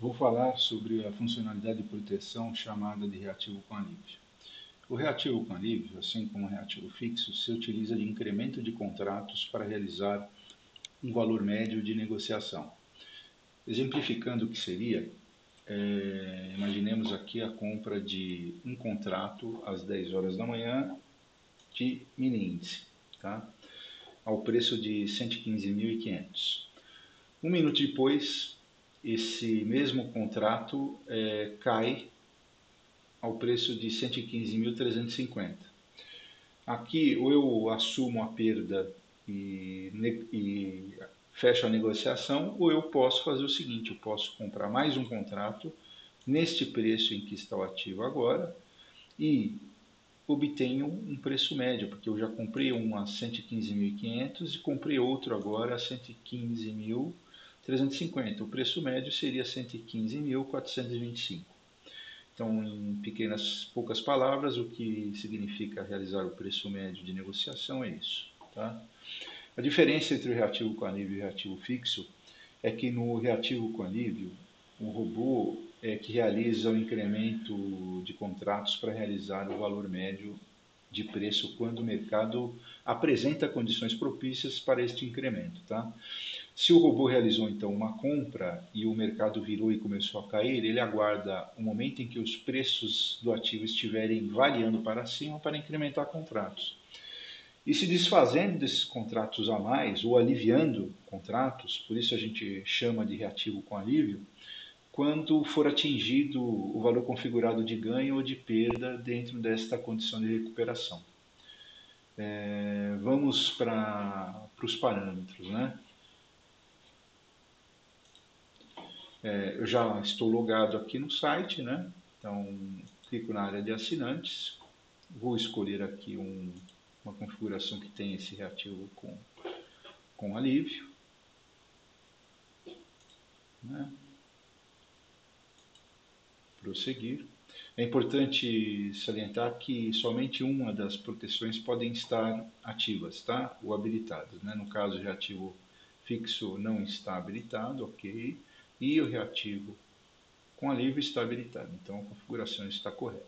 Vou falar sobre a funcionalidade de proteção chamada de reativo com alívio. O reativo com alívio, assim como o reativo fixo, se utiliza de incremento de contratos para realizar um valor médio de negociação. Exemplificando o que seria, imaginemos aqui a compra de um contrato às 10 horas da manhã de mini índice, tá? Ao preço de 115.500. Um minuto depois, esse mesmo contrato cai ao preço de 115.350. Aqui, ou eu assumo a perda e fecho a negociação, ou eu posso fazer o seguinte: eu posso comprar mais um contrato neste preço em que está o ativo agora e obtenho um preço médio, porque eu já comprei um a 115.500 e comprei outro agora a 115.350. O preço médio seria 115.425. Então, em poucas palavras, o que significa realizar o preço médio de negociação é isso. Tá? A diferença entre o reativo com alívio e o reativo fixo é que no reativo com alívio, o robô é que realiza o incremento de contratos para realizar o valor médio de preço quando o mercado apresenta condições propícias para este incremento. Tá? Se o robô realizou então uma compra e o mercado virou e começou a cair, ele aguarda o momento em que os preços do ativo estiverem variando para cima para incrementar contratos. E se desfazendo desses contratos a mais ou aliviando contratos, por isso a gente chama de reativo com alívio, quando for atingido o valor configurado de ganho ou de perda dentro desta condição de recuperação. Vamos para os parâmetros, né? Eu já estou logado aqui no site, né? Então, clico na área de assinantes, vou escolher aqui uma configuração que tem esse reativo com alívio, né? Prosseguir. É importante salientar que somente uma das proteções podem estar ativas, tá? Ou habilitadas, né? No caso, o reativo fixo não está habilitado, ok? E o reativo com alívio está habilitado, então a configuração está correta.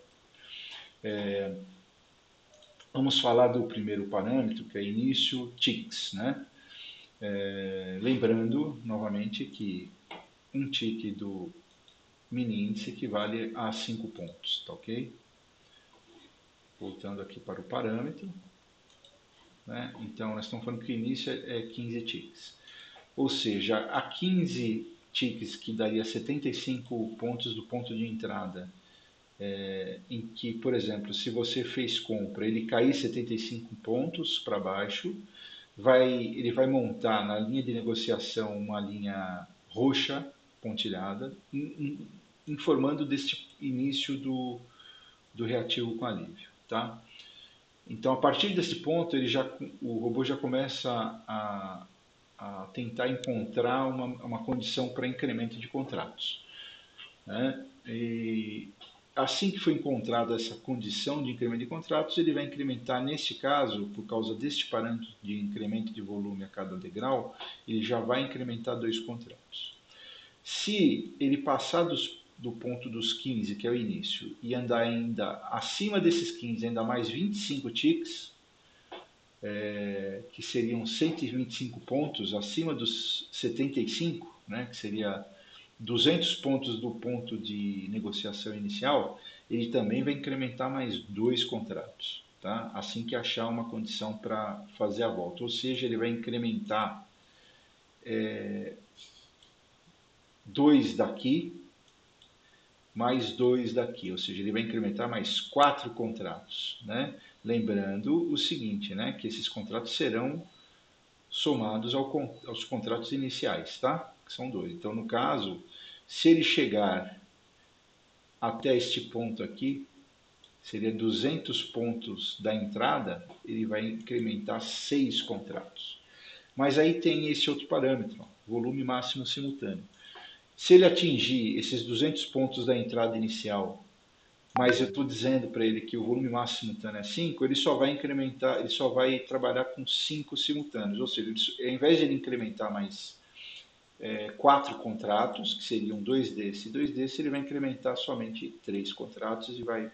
Vamos falar do primeiro parâmetro, que é início ticks, né? Lembrando, novamente, que um tique do mini índice equivale a 5 pontos, tá ok? Voltando aqui para o parâmetro, né? Então, nós estamos falando que o início é 15 ticks. Ou seja, a 15 ticks, que daria 75 pontos do ponto de entrada, em que, por exemplo, se você fez compra, ele cair 75 pontos para baixo, ele vai montar na linha de negociação uma linha roxa pontilhada, informando deste início do reativo com alívio. Tá? Então, a partir desse ponto, o robô já começa a tentar encontrar uma condição para incremento de contratos. Né? E assim que for encontrada essa condição de incremento de contratos, ele vai incrementar, neste caso, por causa deste parâmetro de incremento de volume a cada degrau, ele já vai incrementar 2 contratos. Se ele passar do ponto dos 15, que é o início, e andar ainda acima desses 15, ainda mais 25 ticks, que seriam 125 pontos acima dos 75, né, que seria 200 pontos do ponto de negociação inicial, ele também vai incrementar mais 2 contratos, tá? Assim que achar uma condição para fazer a volta. Ou seja, ele vai incrementar 2 daqui, mais 2 daqui, ou seja, ele vai incrementar mais 4 contratos, né? Lembrando o seguinte, né, que esses contratos serão somados aos contratos iniciais, tá? Que são 2. Então, no caso, se ele chegar até este ponto aqui, seria 200 pontos da entrada, ele vai incrementar 6 contratos. Mas aí tem esse outro parâmetro, volume máximo simultâneo. Se ele atingir esses 200 pontos da entrada inicial, mas eu estou dizendo para ele que o volume máximo simultâneo é 5, ele só vai incrementar, ele só vai trabalhar com 5 simultâneos. Ou seja, ao invés de ele incrementar mais 4 contratos, que seriam 2 desse. 2 desse ele vai incrementar somente 3 contratos e vai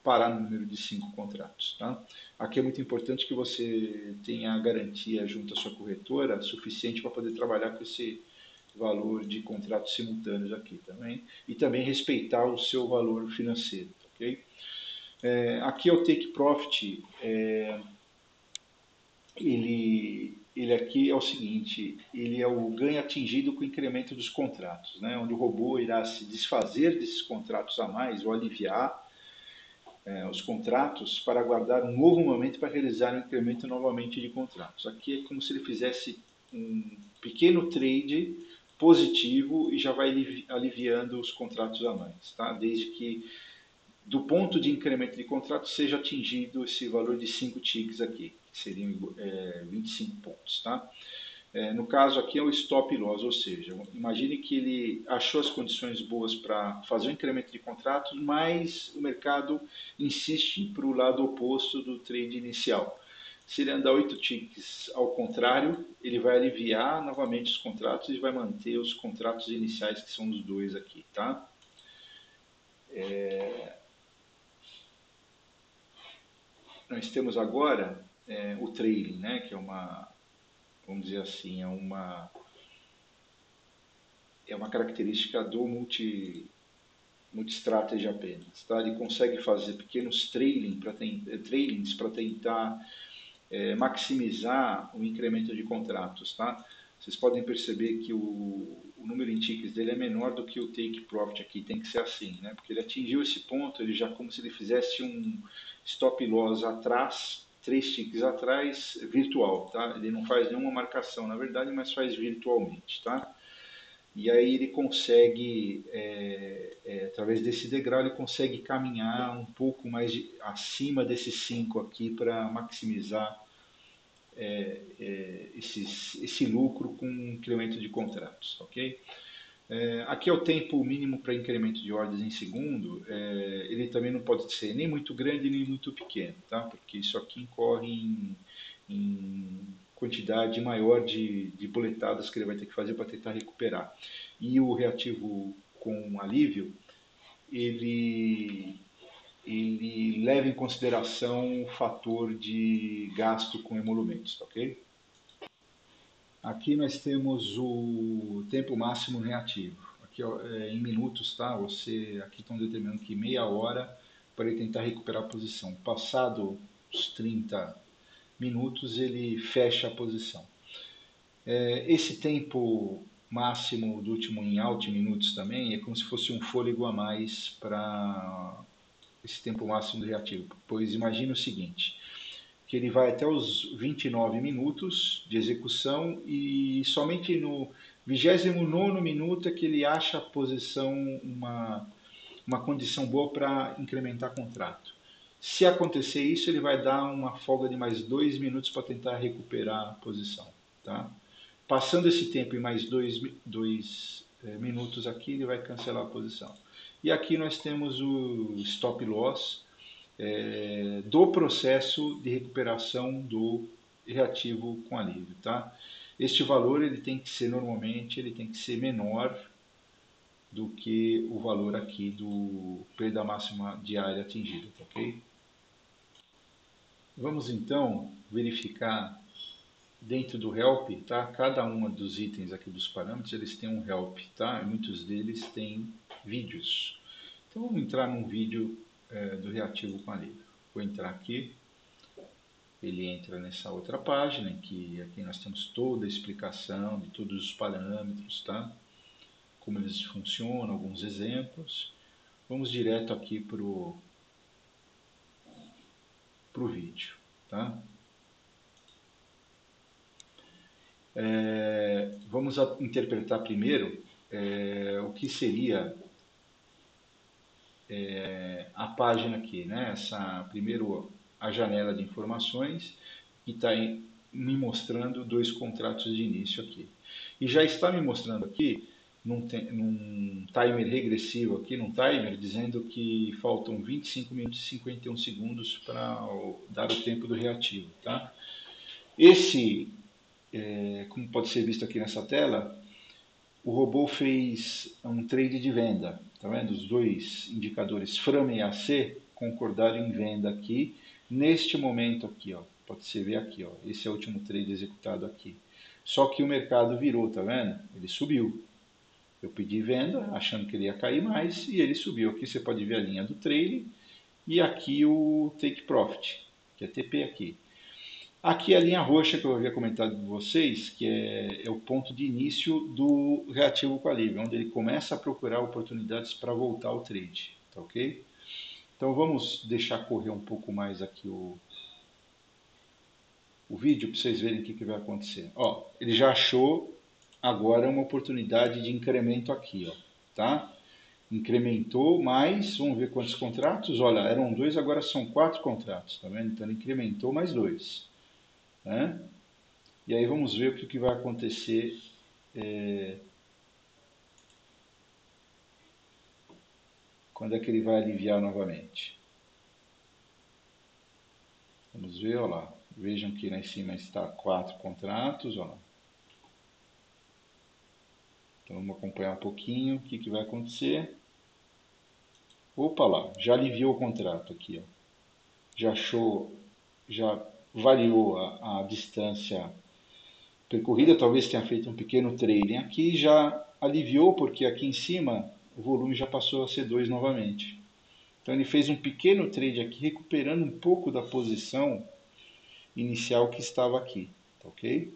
parar no número de 5 contratos. Tá? Aqui é muito importante que você tenha a garantia junto à sua corretora suficiente para poder trabalhar com esse valor de contratos simultâneos aqui também. E também respeitar o seu valor financeiro. Ok? Aqui é o take profit. Ele aqui é o seguinte, ele é o ganho atingido com o incremento dos contratos, né? Onde o robô irá se desfazer desses contratos a mais ou aliviar os contratos para aguardar um novo momento para realizar um incremento novamente de contratos. Aqui é como se ele fizesse um pequeno trade positivo e já vai aliviando os contratos a mais, tá? Desde que do ponto de incremento de contrato seja atingido esse valor de 5 ticks aqui, que seriam 25 pontos. Tá? No caso aqui é o stop loss, ou seja, imagine que ele achou as condições boas para fazer o incremento de contratos, mas o mercado insiste para o lado oposto do trade inicial. Se ele andar 8 ticks ao contrário, ele vai aliviar novamente os contratos e vai manter os contratos iniciais, que são os dois aqui. Tá? Nós temos agora o trailing, né, que é uma, vamos dizer assim, é uma característica do multi-strategy apenas. Tá? Ele consegue fazer pequenos trailings para tentar maximizar o incremento de contratos. Tá? Vocês podem perceber que o número em ticks dele é menor do que o take profit aqui, tem que ser assim, né? Porque ele atingiu esse ponto, ele já como se ele fizesse um stop loss atrás, 3 ticks atrás, virtual, tá? Ele não faz nenhuma marcação, na verdade, mas faz virtualmente, tá? E aí ele consegue, através desse degrau, ele consegue caminhar um pouco mais acima desses 5 aqui para maximizar esse lucro com incremento de contratos, ok? Aqui é o tempo mínimo para incremento de ordens em segundo. Ele também não pode ser nem muito grande nem muito pequeno, tá? Porque isso aqui incorre em quantidade maior de boletadas que ele vai ter que fazer para tentar recuperar. E o reativo com alívio, ele leva em consideração o fator de gasto com emolumentos, tá ok? Aqui nós temos o tempo máximo reativo. Aqui em minutos, tá? Aqui estão determinando que meia hora para ele tentar recuperar a posição. Passado os 30 minutos, ele fecha a posição. Esse tempo máximo do último em out minutos também é como se fosse um fôlego a mais para esse tempo máximo do reativo. Pois imagine o seguinte, que ele vai até os 29 minutos de execução e somente no 29º minuto é que ele acha a posição uma condição boa para incrementar contrato. Se acontecer isso, ele vai dar uma folga de mais 2 minutos para tentar recuperar a posição. Tá? Passando esse tempo em mais 2 minutos aqui, ele vai cancelar a posição. E aqui nós temos o stop loss do processo de recuperação do reativo com alívio. Tá? Este valor ele tem que ser normalmente ele tem que ser menor do que o valor aqui do perda máxima diária atingida. Tá, ok? Vamos então verificar dentro do help, tá? Cada um dos itens aqui dos parâmetros, eles têm um help, tá? E muitos deles têm vídeos. Então vamos entrar num vídeo do reativo com alívio. Vou entrar aqui, ele entra nessa outra página, em que aqui nós temos toda a explicação de todos os parâmetros, tá? Como eles funcionam, alguns exemplos. Vamos direto aqui para o vídeo, tá? Vamos interpretar primeiro o que seria a página aqui, né? Primeiro a janela de informações que está me mostrando 2 contratos de início aqui. E já está me mostrando aqui num timer regressivo aqui, num timer, dizendo que faltam 25 minutos e 51 segundos para dar o tempo do reativo, tá? Esse, como pode ser visto aqui nessa tela, o robô fez um trade de venda, tá vendo? Os dois indicadores FRAM e AC concordaram em venda aqui, neste momento aqui, ó. Pode ser ver aqui, ó. Esse é o último trade executado aqui. Só que o mercado virou, tá vendo? Ele subiu. Eu pedi venda, achando que ele ia cair mais, e ele subiu. Aqui você pode ver a linha do trailing e aqui o take profit, que é TP aqui. Aqui a linha roxa que eu havia comentado com vocês, que é o ponto de início do reativo com a Libra, onde ele começa a procurar oportunidades para voltar ao trade, tá ok? Então vamos deixar correr um pouco mais aqui o vídeo para vocês verem o que vai acontecer. Ó, ele já achou agora uma oportunidade de incremento aqui, ó, tá? Incrementou mais, vamos ver quantos contratos, olha, eram 2, agora são 4 contratos, tá vendo? Então ele incrementou mais 2, né? E aí vamos ver o que vai acontecer quando é que ele vai aliviar novamente. Vamos ver, olha lá. Vejam que lá em cima está 4 contratos, olha lá. Então vamos acompanhar um pouquinho o que vai acontecer. Opa lá, já aliviou o contrato aqui, ó. Já achou, já variou a distância percorrida, talvez tenha feito um pequeno trading aqui, já aliviou porque aqui em cima o volume já passou a ser 2 novamente. Então ele fez um pequeno trade aqui, recuperando um pouco da posição inicial que estava aqui, tá ok?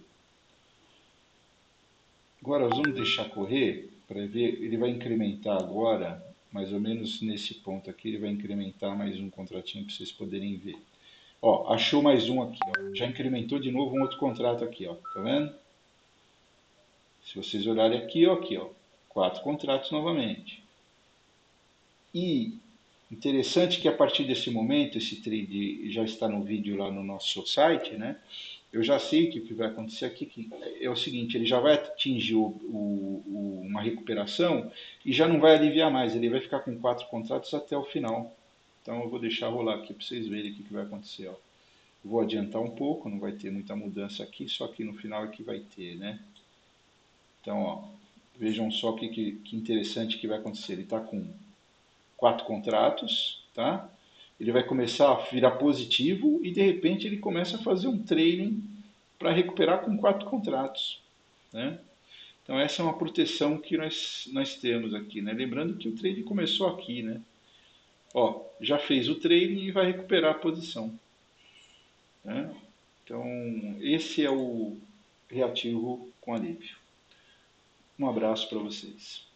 Agora vamos deixar correr para ver, ele vai incrementar agora, mais ou menos nesse ponto aqui, ele vai incrementar mais um contratinho para vocês poderem ver. Ó, achou mais um aqui, ó. Já incrementou de novo um outro contrato aqui, ó, tá vendo? Se vocês olharem aqui, ó, 4 contratos novamente. E interessante que a partir desse momento, esse trade já está no vídeo lá no nosso site, né? Eu já sei que o que vai acontecer aqui é o seguinte, ele já vai atingir uma recuperação e já não vai aliviar mais, ele vai ficar com 4 contratos até o final. Então eu vou deixar rolar aqui para vocês verem o que vai acontecer. Ó. Vou adiantar um pouco, não vai ter muita mudança aqui, só que no final é que vai ter, né? Então, ó, vejam só que interessante que vai acontecer. Ele está com 4 contratos, tá? Ele vai começar a virar positivo e de repente ele começa a fazer um trading para recuperar com 4 contratos, né? Então essa é uma proteção que nós temos aqui, né? Lembrando que o trade começou aqui, né? Ó, já fez o trading e vai recuperar a posição, né? Então esse é o reativo com alívio. Um abraço para vocês.